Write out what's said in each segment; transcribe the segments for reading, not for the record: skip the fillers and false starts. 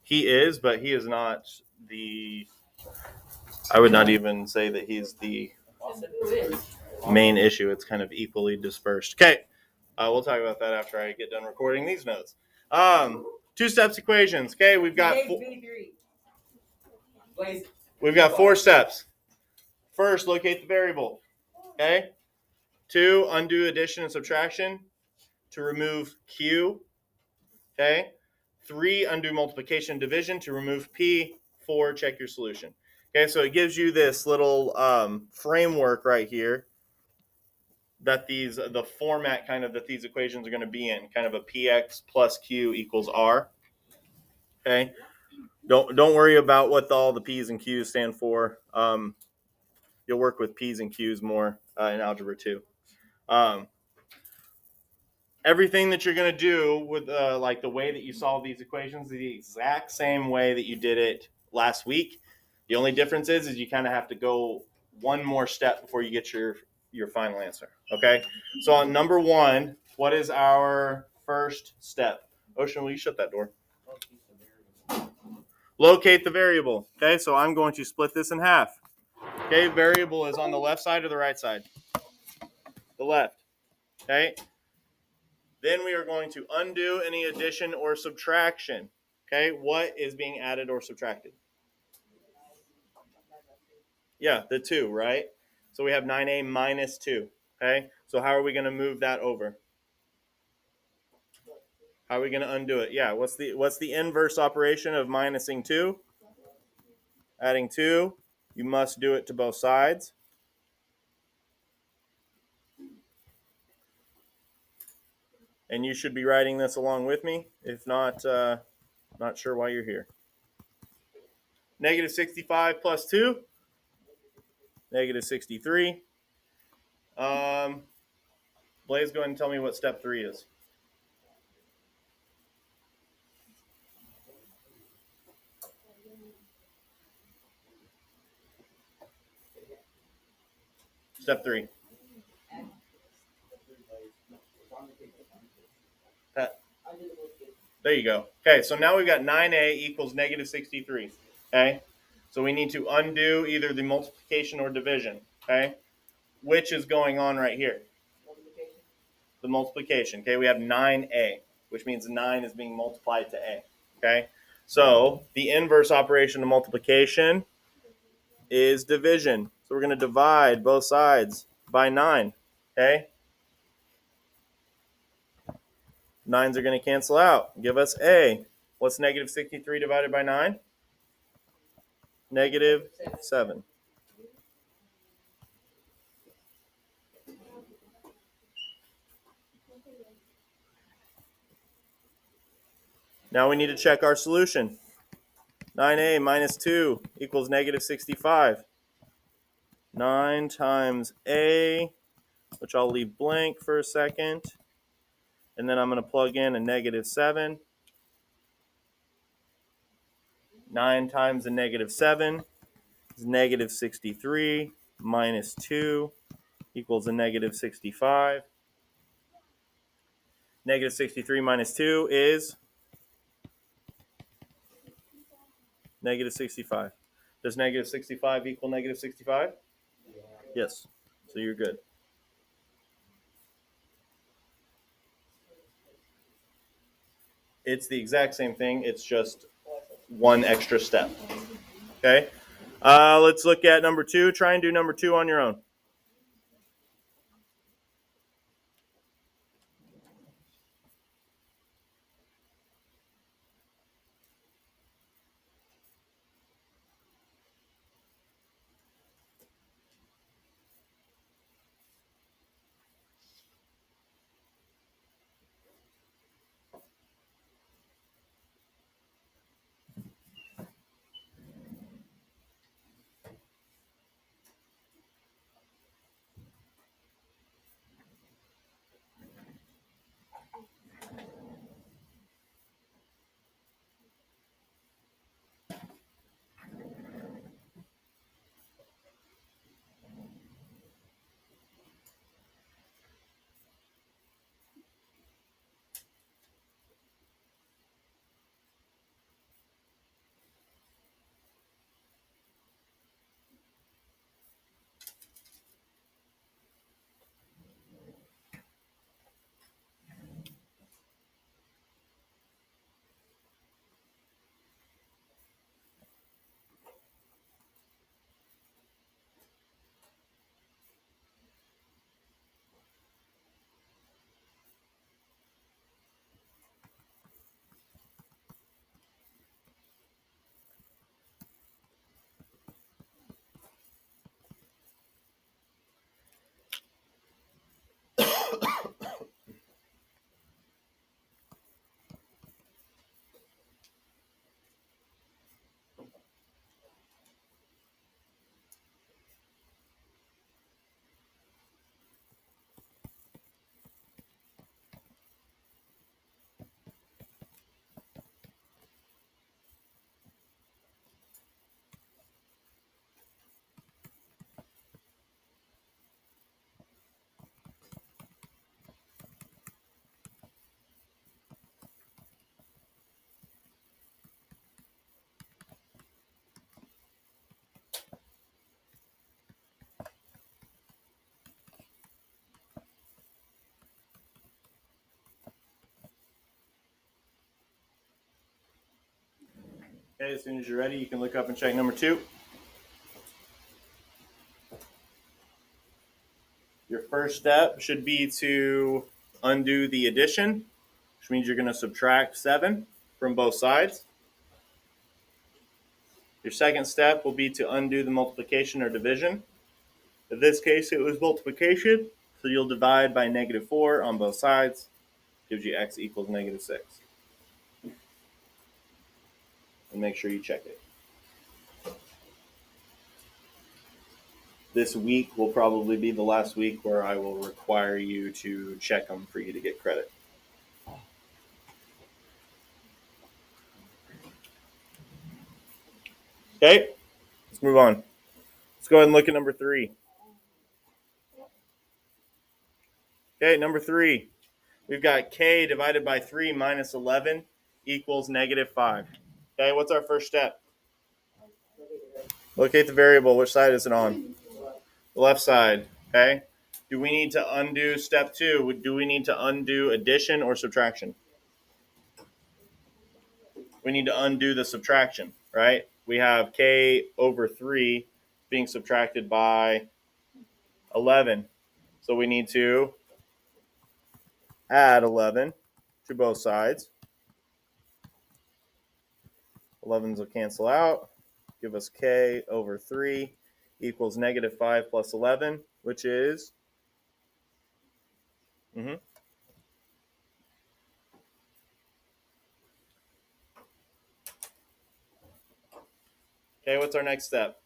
He is, but he is not the. I would not even say that he's the main issue. It's kind of equally dispersed. Okay, we'll talk about that after I get done recording these notes. Two steps equations. Okay, we've got four steps. First, locate the variable. Okay. 2, undo addition and subtraction to remove Q. Okay. 3, undo multiplication and division to remove P. 4, check your solution. Okay, so it gives you this little framework right here that the format kind of that these equations are going to be in, kind of a px plus q equals r. Okay, don't worry about what all the p's and q's stand for. You'll work with p's and q's more in algebra 2. Everything that you're going to do with like the way that you solve these equations is the exact same way that you did it last week. The only difference is you kind of have to go one more step before you get your final answer. Okay, so on number 1, what is our first step? Ocean, will you shut that door? Locate the variable. Okay, so I'm going to split this in half. Okay, variable is on the left side or the right side? The left. Okay, then we are going to undo any addition or subtraction. Okay, what is being added or subtracted? Yeah, the 2, right? So we have 9a minus 2. Okay, so how are we going to move that over? How are we going to undo it? Yeah, what's the inverse operation of minusing 2? Adding 2. You must do it to both sides. And you should be writing this along with me. If not, not sure why you're here. Negative 65 plus 2. Negative 63. Blaze, go ahead and tell me what step 3 is. Step 3. Pat. There you go. Okay, so now we've got 9a equals negative 63. Okay, so we need to undo either the multiplication or division. Okay, which is going on right here? The multiplication. Okay, we have 9a, which means 9 is being multiplied to a. Okay, so the inverse operation of multiplication is division. So we're going to divide both sides by 9. Okay, 9s are going to cancel out. Give us a. What's negative 63 divided by 9? Negative 7. Now we need to check our solution. 9a minus 2 equals negative 65. 9 times a, which I'll leave blank for a second. And then I'm going to plug in a negative 7. 9 times a negative 7 is negative 63 minus 2 equals a negative 65. Negative 63 minus 2 is negative 65. Does negative 65 equal negative 65? Yes. So you're good. It's the exact same thing. It's just one extra step. Okay. Let's look at number 2. Try and do number 2 on your own. Okay, as soon as you're ready, you can look up and check number 2. Your first step should be to undo the addition, which means you're going to subtract 7 from both sides. Your second step will be to undo the multiplication or division. In this case, it was multiplication, so you'll divide by -4 on both sides. Gives you x equals -6. And make sure you check it. This week will probably be the last week where I will require you to check them for you to get credit. Okay, let's move on. Let's go ahead and look at number 3. Okay, number 3. We've got k divided by 3 minus 11 equals -5. Okay, what's our first step? Locate the variable. Which side is it on? The left side. Okay. Do we need to undo step 2? Do we need to undo addition or subtraction? We need to undo the subtraction, right? We have k over 3 being subtracted by 11. So we need to add 11 to both sides. 11s will cancel out. Give us k over 3 equals -5 plus 11, which is Okay, what's our next step?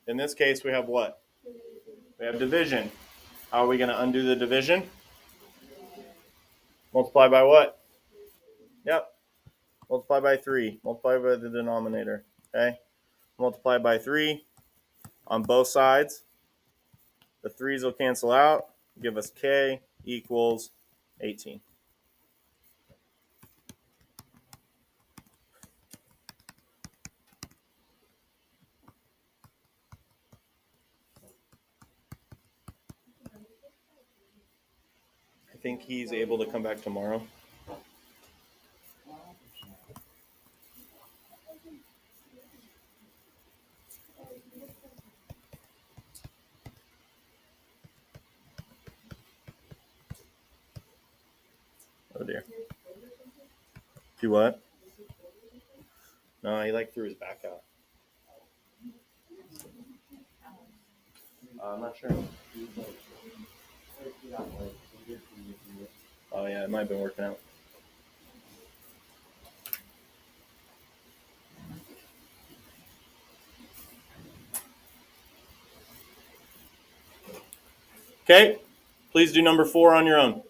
In this case, we have what? We have division. How are we going to undo the division? Multiply by what? Yep. Multiply by 3. Multiply by the denominator. Okay. Multiply by 3 on both sides. The 3's will cancel out. Give us k equals 18. I think he's able to come back tomorrow. Oh dear. Do what? No, he threw his back out. I'm not sure. Oh yeah, it might have been working out. Okay, please do number 4 on your own.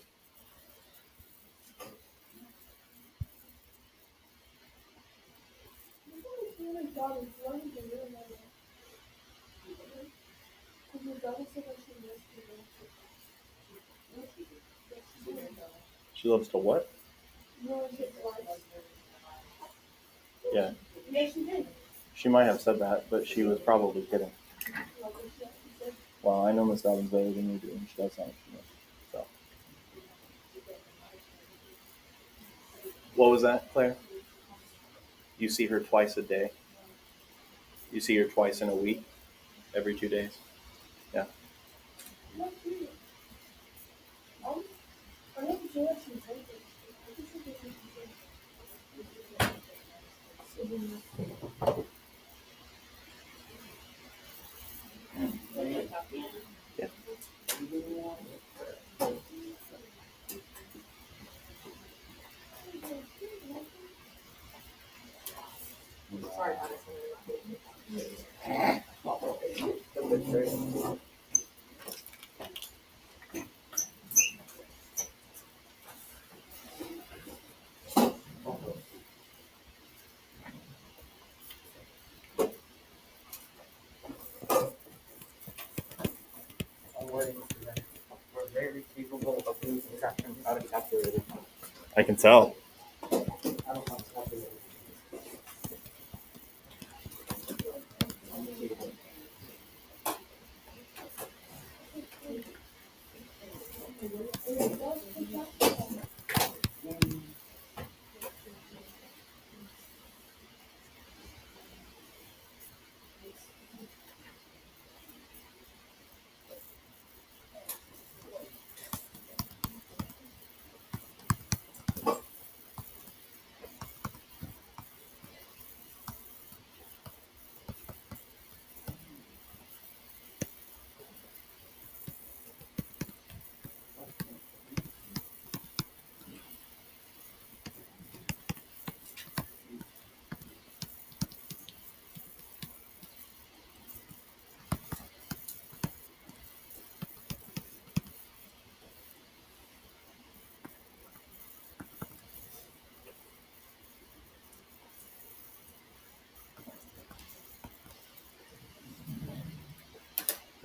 She loves to what? Yeah. She might have said that, but she was probably kidding. Well, I know Miss Dobbins better than you do, and she does sound so. What was that, Claire? You see her twice a day? You see her twice in a week? Every 2 days? Yeah. Yeah. We're very capable of doing subtraction out of calculator. I can tell. I don't have a calculator.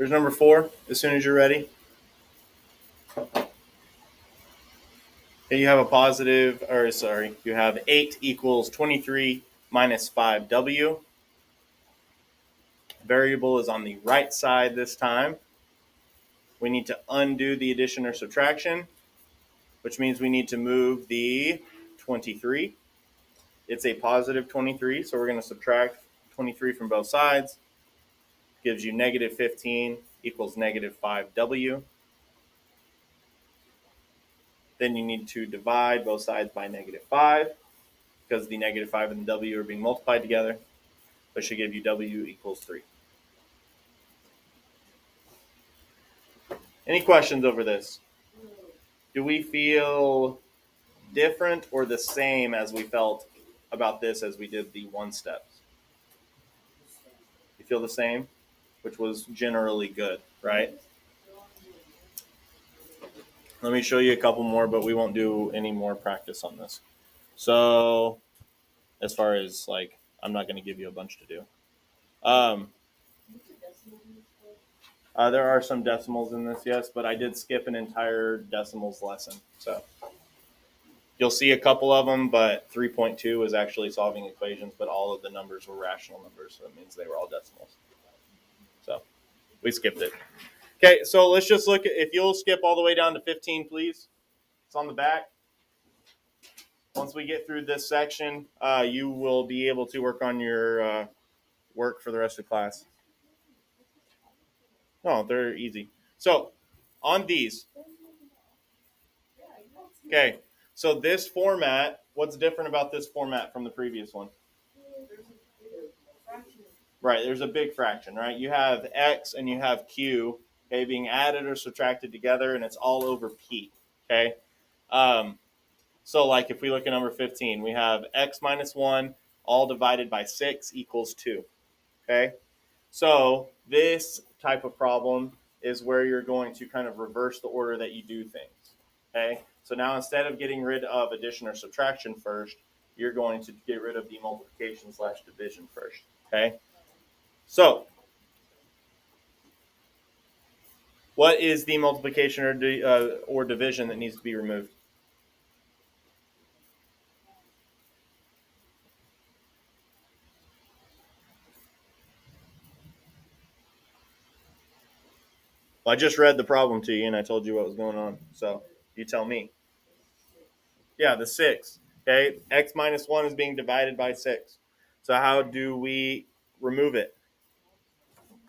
There's number 4, as soon as you're ready. Okay, you have you have 8 equals 23 minus 5w. Variable is on the right side this time. We need to undo the addition or subtraction, which means we need to move the 23. It's a positive 23, so we're going to subtract 23 from both sides. Gives you negative 15 equals negative 5w. Then you need to divide both sides by negative 5, because the negative 5 and the w are being multiplied together, which should give you w equals 3. Any questions over this? Do we feel different or the same as we felt about this as we did the 1 steps? You feel the same, which was generally good, right? Let me show you a couple more, but we won't do any more practice on this. So as far as like, I'm not going to give you a bunch to do. There are some decimals in this, yes, but I did skip an entire decimals lesson. So you'll see a couple of them, but 3.2 is actually solving equations, but all of the numbers were rational numbers, so it means they were all decimals. So we skipped it. Okay, so let's just look at, if you'll skip all the way down to 15, please. It's on the back. Once we get through this section, you will be able to work on your work for the rest of the class. No, they're easy. So on these. Okay, so this format, what's different about this format from the previous one? Right, there's a big fraction, right? You have x and you have q, okay, being added or subtracted together, and it's all over p, okay? So like if we look at number 15, we have x minus 1 all divided by 6 equals 2, okay? So this type of problem is where you're going to kind of reverse the order that you do things, okay? So now instead of getting rid of addition or subtraction first, you're going to get rid of the multiplication / division first, okay? So what is the multiplication or division that needs to be removed? Well, I just read the problem to you and I told you what was going on. So you tell me. Yeah, the 6. Okay, x minus 1 is being divided by 6. So how do we remove it?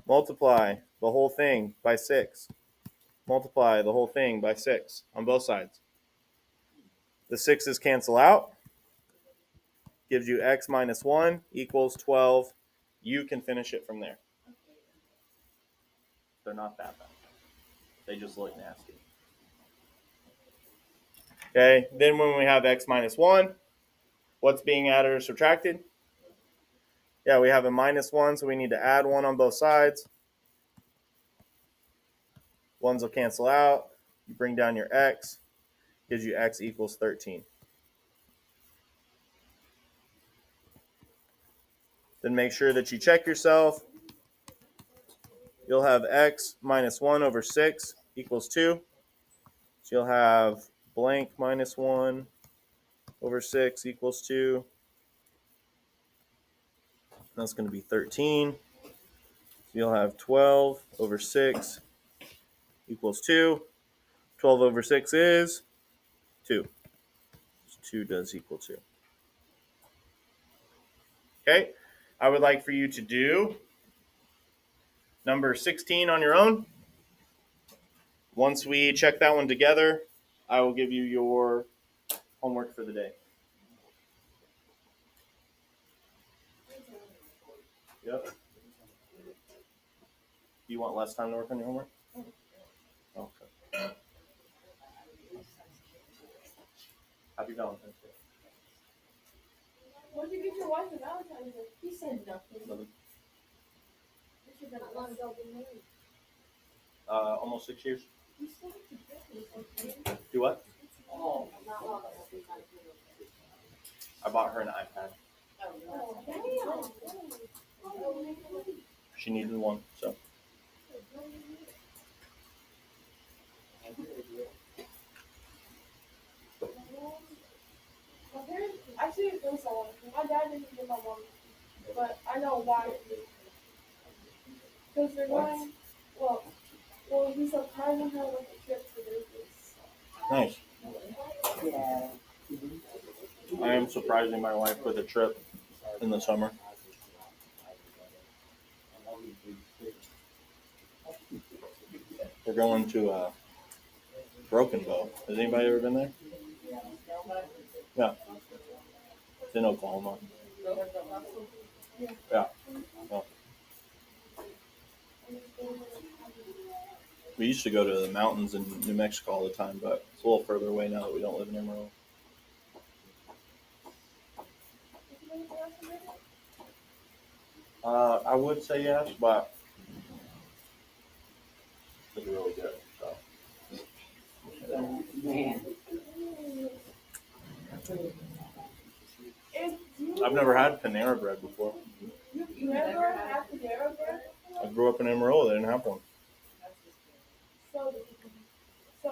Multiply the whole thing by 6. Multiply the whole thing by 6 on both sides. The 6's cancel out. Gives you x minus 1 equals 12. You can finish it from there. They're not that bad. They just look nasty. Okay, then when we have x minus 1, what's being added or subtracted? Yeah, we have a minus 1, so we need to add 1 on both sides. 1's will cancel out. You bring down your x. Gives you x equals 13. Then make sure that you check yourself. You'll have x minus 1 over 6 equals 2. So you'll have blank minus 1 over 6 equals 2. That's going to be 13. So you'll have 12 over 6 equals 2. 12 over 6 is 2. So 2 does equal 2. Okay, I would like for you to do number 16 on your own. Once we check that one together, I will give you your homework for the day. Yep. Do you want less time to work on your homework? Okay. Happy Valentine's Day. What did you get your wife for Valentine's Day? He said nothing. Nothing. You should have let go be married. Almost 6 years. You still have to get Do what? Oh, not long. I bought her an iPad. Oh, damn. She needed one, so. didn't get my mom, but I know why. Because they're going. Well, he's surprising her with a trip to Vegas. Nice. Yeah. I am surprising my wife with a trip in the summer. We're going to Broken Bow. Has anybody ever been there? Yeah. It's in Oklahoma. Yeah. Well, we used to go to the mountains in New Mexico all the time, but it's a little further away now that we don't live in Amarillo. I would say yes, but it's really good. So. Man. I've never had Panera bread before. You never had Panera bread? I grew up in Amarillo. They didn't have one. So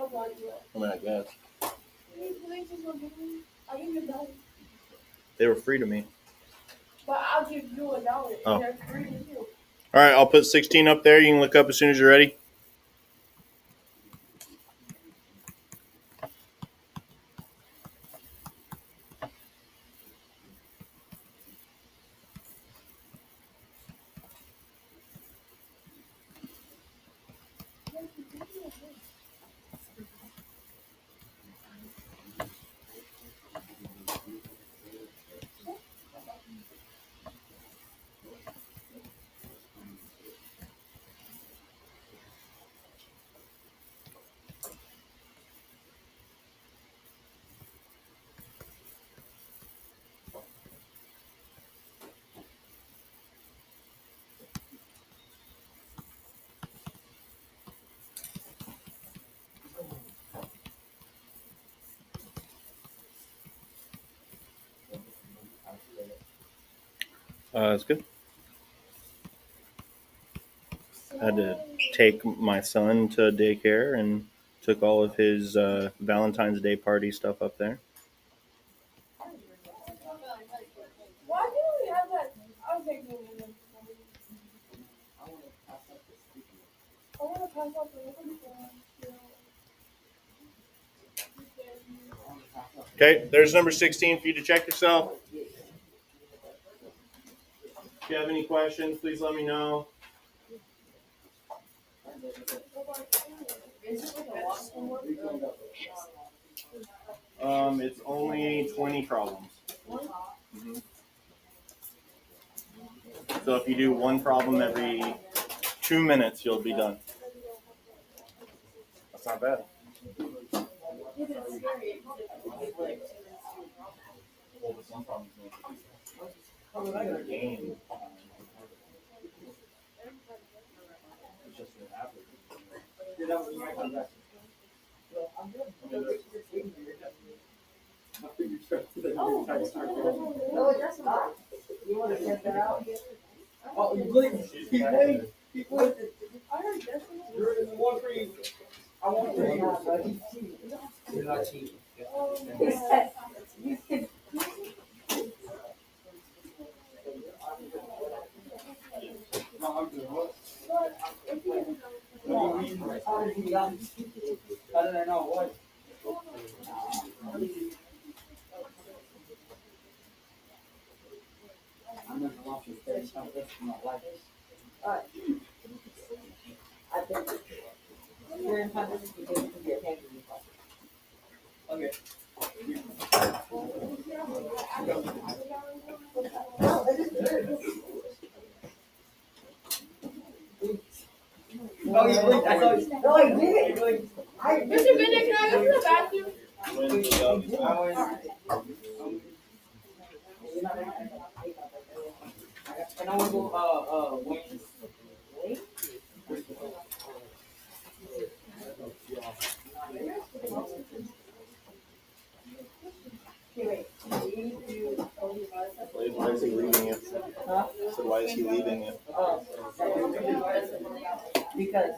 glad you I mean, I guess. I'll give you $1. They were free to me. But I'll give you $1. Oh. They're free to you. All right, I'll put 16 up there. You can look up as soon as you're ready. That's good. I had to take my son to daycare and took all of his Valentine's Day party stuff up there. Why do we have that? I'll take you. I want to pass out the liquor. Okay, there's number 16 for you to check yourself. If you have any questions, please let me know. It's only 20 problems. Mm-hmm. So if you do one problem every 2 minutes, you'll be done. That's not bad. Game. It's just an average. Oh, that's not. You want to check that out? Oh, you believe people. I heard this one. You're in the one for you. I want to. You're not cheating. How did I know what? I'm never lost your face. I'm just in my life. Alright. I think you're in time to get your hands in your pocket. Okay. Oh, you blinked. I saw you. No, I didn't. You blinked. Mr. Bennett, can I go to the bathroom? And I want to go, Wayne's. Why is he leaving it? Huh? So why is he leaving it? Because